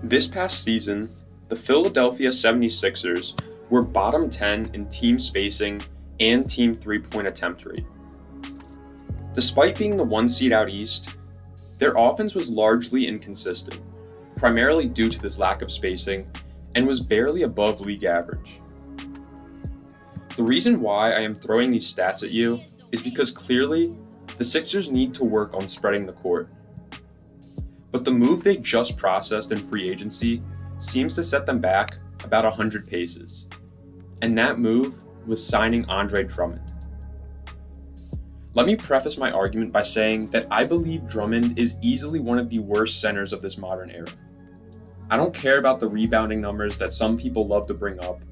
This past season, the Philadelphia 76ers were bottom 10 in team spacing and team three-point attempt rate. Despite being the one seed out east, their offense was largely inconsistent, primarily due to this lack of spacing, and was barely above league average. The reason why I am throwing these stats at you is because clearly the Sixers need to work on spreading the court. But the move they just processed in free agency seems to set them back about 100 paces. And that move was signing Andre Drummond. Let me preface my argument by saying that I believe Drummond is easily one of the worst centers of this modern era. I don't care about the rebounding numbers that some people love to bring up.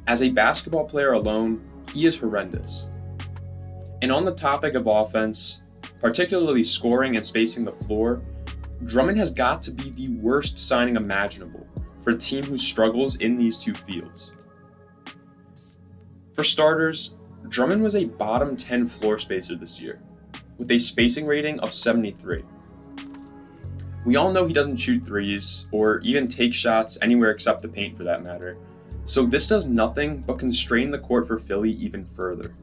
As a basketball player alone, he is horrendous. And on the topic of offense, particularly scoring and spacing the floor, Drummond has got to be the worst signing imaginable for a team who struggles in these two fields. For starters, Drummond was a bottom 10 floor spacer this year, with a spacing rating of 73. We all know he doesn't shoot threes, or even take shots anywhere except the paint for that matter, so this does nothing but constrain the court for Philly even further.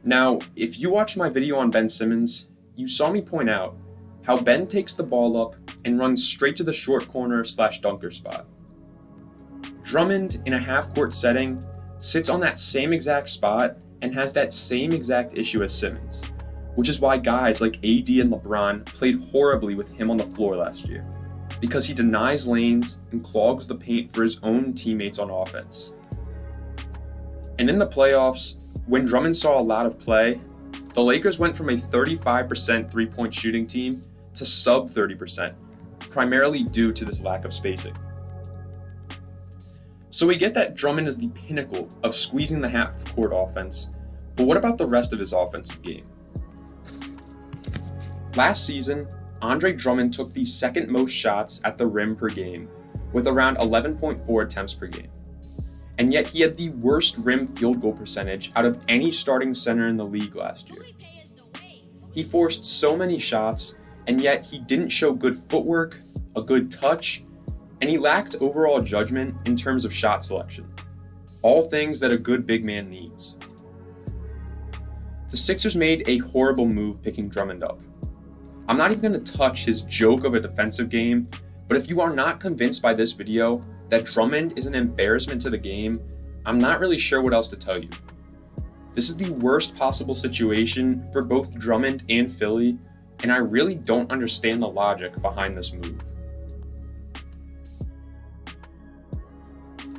Now, if you watched my video on Ben Simmons, you saw me point out how Ben takes the ball up and runs straight to the short corner/dunker spot. Drummond, in a half-court setting, sits on that same exact spot and has that same exact issue as Simmons, which is why guys like AD and LeBron played horribly with him on the floor last year, because he denies lanes and clogs the paint for his own teammates on offense. And in the playoffs, when Drummond saw a lot of play, the Lakers went from a 35% three-point shooting team to sub 30%, primarily due to this lack of spacing. So we get that Drummond is the pinnacle of squeezing the half-court offense, but what about the rest of his offensive game? Last season, Andre Drummond took the second most shots at the rim per game, with around 11.4 attempts per game. And yet he had the worst rim field goal percentage out of any starting center in the league last year. He forced so many shots, and yet he didn't show good footwork, a good touch, and he lacked overall judgment in terms of shot selection. All things that a good big man needs. The Sixers made a horrible move picking Drummond up. I'm not even going to touch his joke of a defensive game, but if you are not convinced by this video that Drummond is an embarrassment to the game, I'm not really sure what else to tell you. This is the worst possible situation for both Drummond and Philly, and I really don't understand the logic behind this move.